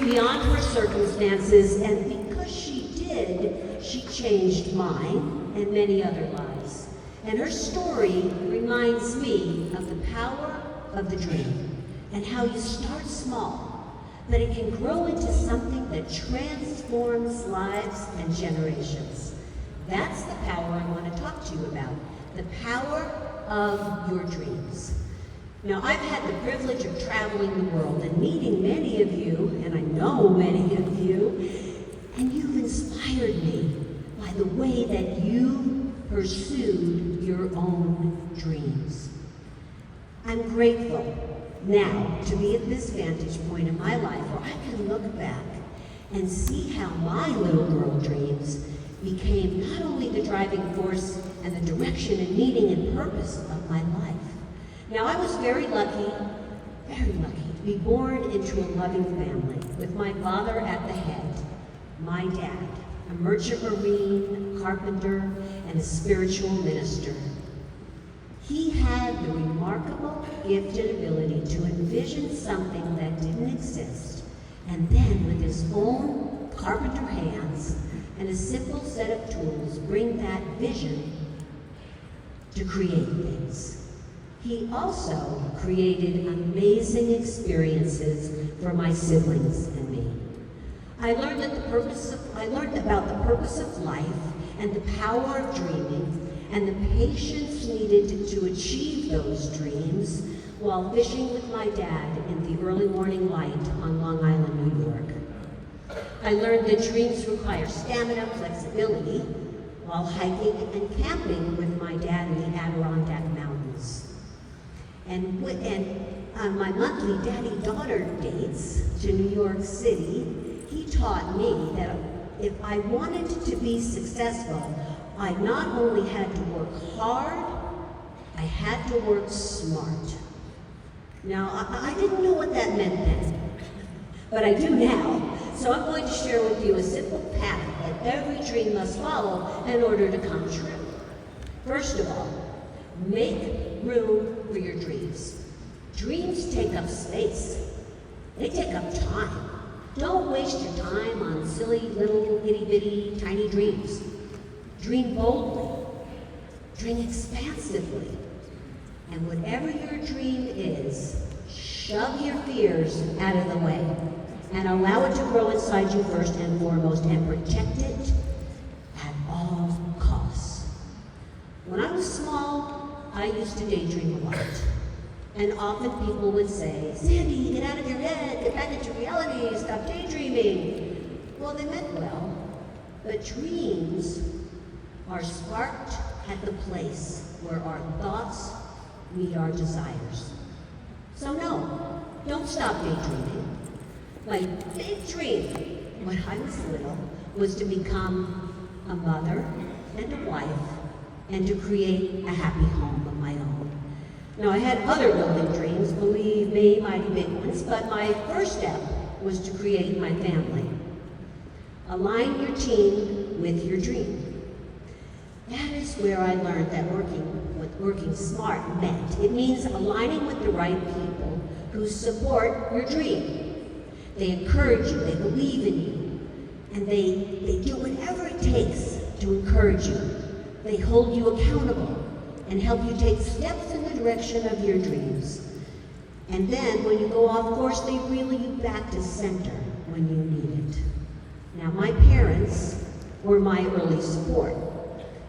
beyond her circumstances, and because she did, she changed mine and many other lives. And her story reminds me of the power of the dream and how you start small, but it can grow into something that transforms lives and generations. That's the power I want to talk to you about, the power of your dreams. Now, I've had the privilege of traveling the world and meeting many of you, and I know many of you, and you've inspired me by the way that you pursued your own dreams. I'm grateful now to be at this vantage point in my life where I can look back and see how my little girl dreams became not only the driving force and the direction and meaning and purpose of my life. Now, I was very lucky to be born into a loving family with my father at the head, my dad, a merchant marine, a carpenter, and a spiritual minister. He had the remarkable gift and ability to envision something that didn't exist, and then with his own carpenter hands and a simple set of tools, bring that vision to create things. He also created amazing experiences for my siblings and me. I learned about the purpose of life and the power of dreaming and the patience needed to achieve those dreams while fishing with my dad in the early morning light on Long Island, New York. I learned that dreams require stamina, flexibility, while hiking and camping with my dad in the Adirondack Mountains. And on my monthly daddy-daughter dates to New York City, he taught me that if I wanted to be successful, I not only had to work hard, I had to work smart. Now, I didn't know what that meant then, but I do now. So I'm going to share with you a simple path that every dream must follow in order to come true. First of all, make room for your dreams. Dreams take up space. They take up time. Don't waste your time on silly little itty-bitty tiny dreams. Dream boldly. Dream expansively. And whatever your dream is, shove your fears out of the way and allow it to grow inside you first and foremost, and protect it at all costs. When I was small, I used to daydream a lot. And often people would say, "Sandie, get out of your head, get back into reality, stop daydreaming." Well, they meant well, but dreams are sparked at the place where our thoughts meet our desires. So no, don't stop daydreaming. My big dream when I was little was to become a mother and a wife and to create a happy home of my own. Now, I had other building dreams, believe me, mighty big ones, but my first step was to create my family. Align your team with your dream. That is where I learned that what working smart meant. It means aligning with the right people who support your dream. They encourage you, they believe in you, and they do whatever it takes to encourage you. They hold you accountable and help you take steps in the direction of your dreams. And then when you go off course, they reel you back to center when you need it. Now, my parents were my early support.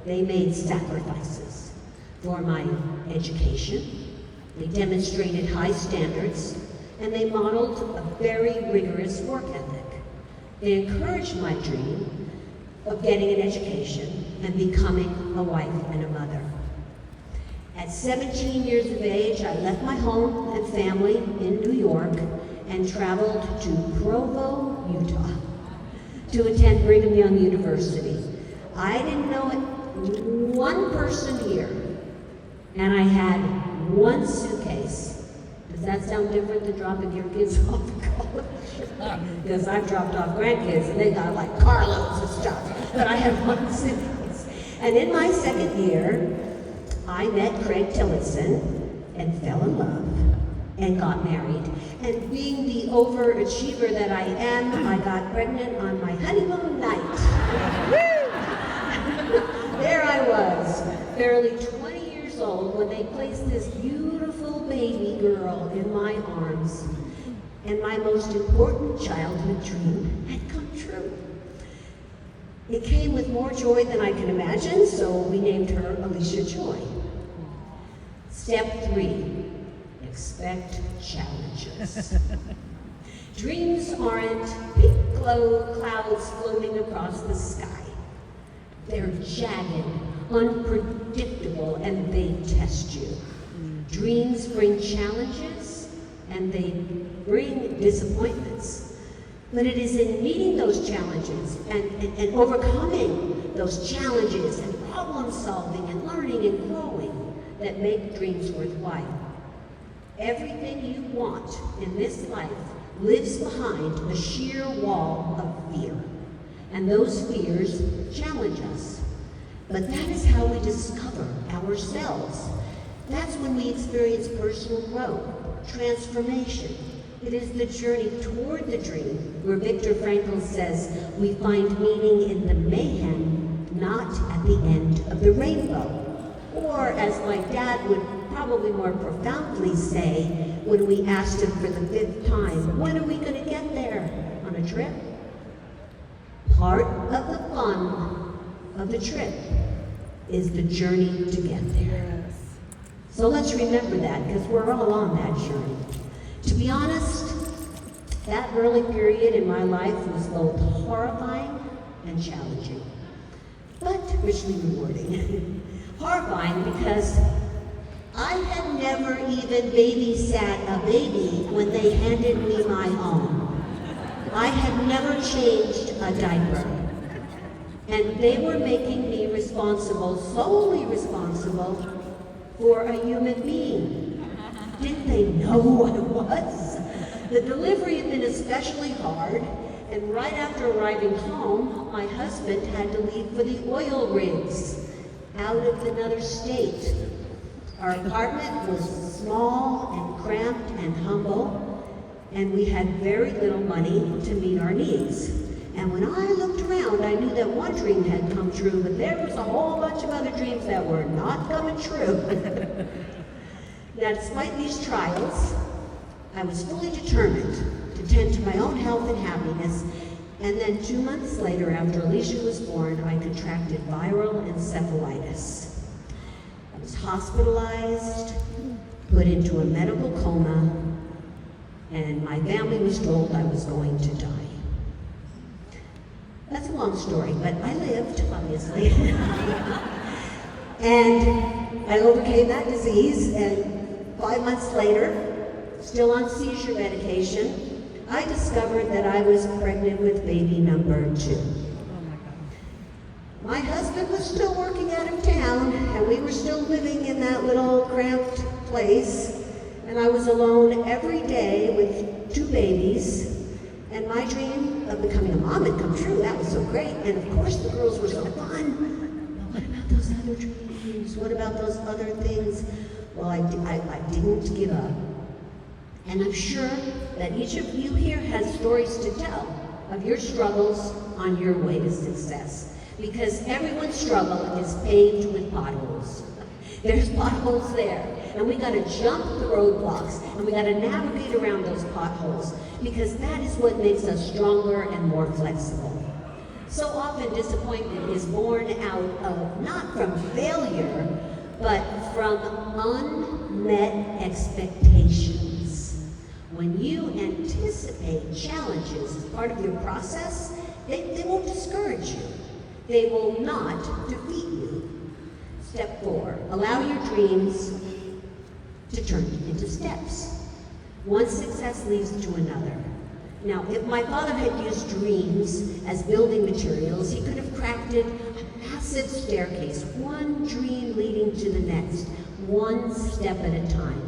They made sacrifices for my education. They demonstrated high standards, and they modeled a very rigorous work ethic. They encouraged my dream of getting an education and becoming a wife and a mother. At 17 years of age, I left my home and family in New York and traveled to Provo, Utah, to attend Brigham Young University. I didn't know one person here, and I had one suitcase. Does that sound different than dropping your kids off at college? Because I've dropped off grandkids and they got like carloads of stuff, but I had one suitcase. And in my second year, I met Tillotson and fell in love. and got married. And being the overachiever that I am, I got pregnant on my honeymoon night. There I was, barely 20 years old, when they placed this beautiful baby girl in my arms, and my most important childhood dream had come true. It came with more joy than I can imagine, so we named her Alicia Joy. Step 3, expect challenges. Dreams aren't pink clouds floating across the sky. They're jagged, unpredictable, and they test you. Dreams bring challenges, and they bring disappointments. But it is in meeting those challenges and overcoming those challenges and problem solving and learning and growing that make dreams worthwhile. Everything you want in this life lives behind a sheer wall of fear. And those fears challenge us. But that is how we discover ourselves. That's when we experience personal growth, transformation. It is the journey toward the dream where Viktor Frankl says we find meaning in the mayhem, not at the end of the rainbow. Or as my dad would probably more profoundly say when we asked him for the 5th time, when are we going to get there? On a trip? Part of the fun of the trip is the journey to get there. Yes. So let's remember that, because we're all on that journey. To be honest, that early period in my life was both horrifying and challenging, but richly rewarding. Horrifying because I had never even babysat a baby when they handed me my own. I had never changed a diaper. And they were making me responsible, solely responsible, for a human being. Didn't they know who I was? The delivery had been especially hard, and right after arriving home, my husband had to leave for the oil rigs out of another state. Our apartment was small and cramped and humble, and we had very little money to meet our needs. And when I looked around, I knew that one dream had come true, but there was a whole bunch of other dreams that were not coming true. Now, despite these trials, I was fully determined to tend to my own health and happiness. And then 2 months later, after Alicia was born, I contracted viral encephalitis. I was hospitalized, put into a medical coma, and my family was told I was going to die. That's a long story, but I lived, obviously. And I overcame that disease, and 5 months later, still on seizure medication, I discovered that I was pregnant with baby number 2. Oh my God. My husband was still working out of town, and we were still living in that little cramped place, and I was alone every day with 2 babies, and my dream of becoming a mom had come true. That was so great, and of course the girls were so fun. But what about those other dreams? What about those other things? Well, I didn't give up. And I'm sure that each of you here has stories to tell of your struggles on your way to success. Because everyone's struggle is paved with potholes. There's potholes there. And we gotta jump the roadblocks, and we gotta navigate around those potholes, because that is what makes us stronger and more flexible. So often disappointment is born out of, not from failure, but from unmet expectations. When you anticipate challenges as part of your process, they won't discourage you. They will not defeat you. Step 4, allow your dreams to turn into steps. One success leads to another. Now, if my father had used dreams as building materials, he could have crafted a massive staircase, one dream leading to the next, one step at a time.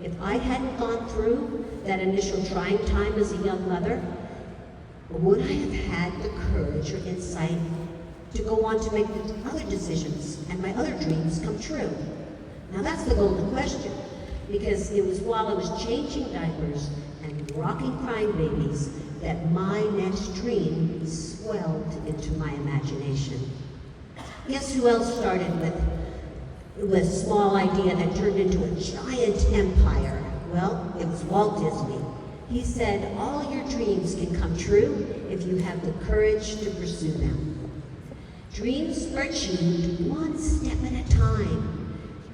If I hadn't gone through that initial trying time as a young mother, would I have had the courage or insight to go on to make the other decisions and my other dreams come true? Now that's the golden question. because it was while I was changing diapers and rocking crying babies that my next dream swelled into my imagination. Guess who else started with a small idea that turned into a giant empire? Well, it was Walt Disney. He said, all your dreams can come true if you have the courage to pursue them. Dreams are achieved one step at a time.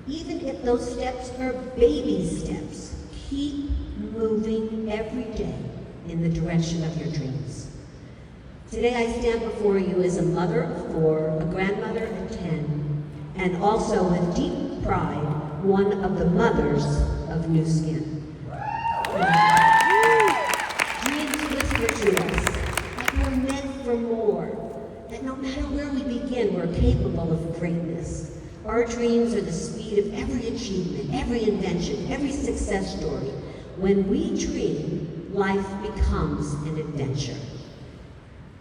Even if those steps are baby steps, keep moving every day in the direction of your dreams. Today I stand before you as a mother of 4, a grandmother of 10, and also with deep pride, one of the mothers of New Skin. Dreams whisper to us that we're meant for more, that no matter where we begin, we're capable of greatness. Our dreams are the speed of every achievement, every invention, every success story. When we dream, life becomes an adventure.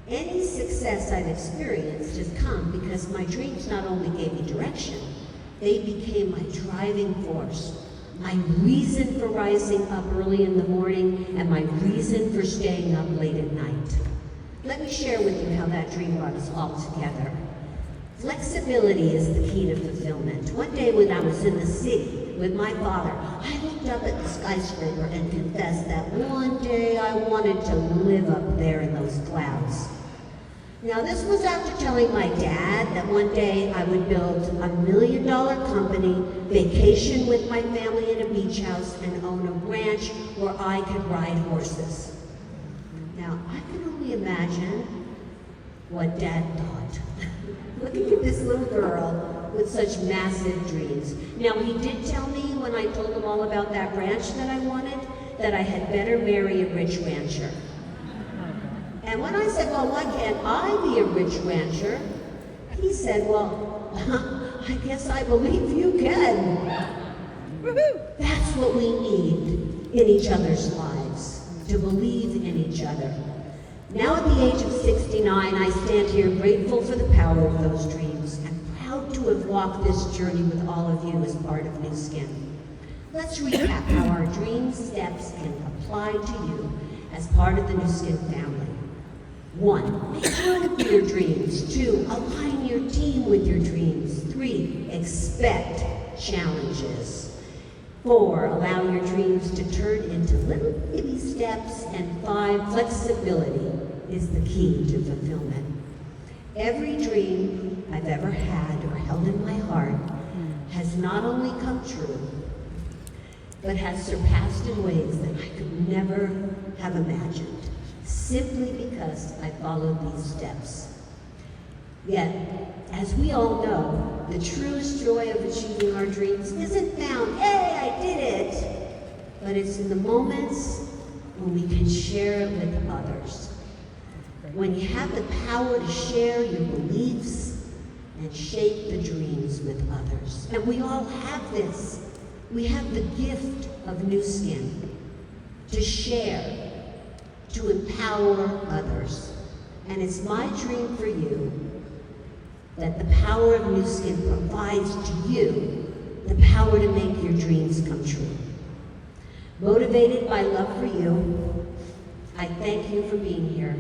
Any success I've experienced has come because my dreams not only gave me direction, they became my driving force, my reason for rising up early in the morning, and my reason for staying up late at night. Let me share with you how that dream brought us all together. Flexibility is the key to fulfillment. One day when I was in the city with my father, I looked up at the skyscraper and confessed that one day I wanted to live up there in those clouds. Now this was after telling my dad that one day I would build a $1 million company, vacation with my family in a beach house, and own a ranch where I could ride horses. Now I can only imagine what Dad thought. Looking at this little girl with such massive dreams. Now he did tell me when I told him all about that ranch that I wanted, that I had better marry a rich rancher. And when I said, well, why can't I be a rich rancher? He said, well, I guess I believe you can. That's what we need in each other's lives, to believe in each other. Now at the age of 69, I stand here grateful for the power of those dreams and proud to have walked this journey with all of you as part of New Skin. Let's recap how our dream steps can apply to you as part of the New Skin family. 1, make room for your dreams. 2, align your team with your dreams. 3, expect challenges. 4, allow your dreams to turn into little baby steps. And 5, flexibility is the key to fulfillment. Every dream I've ever had or held in my heart has not only come true, but has surpassed in ways that I could never have imagined, simply because I followed these steps. Yet, as we all know, the truest joy of achieving our dreams isn't found, hey, I did it, but it's in the moments when we can share it with others. When you have the power to share your beliefs and shape the dreams with others. And we all have this. We have the gift of New Skin to share, to empower others. And it's my dream for you that the power of New Skin provides to you the power to make your dreams come true. Motivated by love for you, I thank you for being here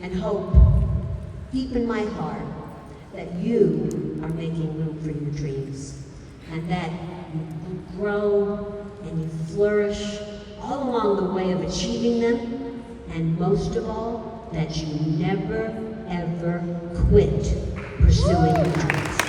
and hope deep in my heart that you are making room for your dreams and that you grow and you flourish all along the way of achieving them, and most of all, that you never, ever quit pursuing your dreams.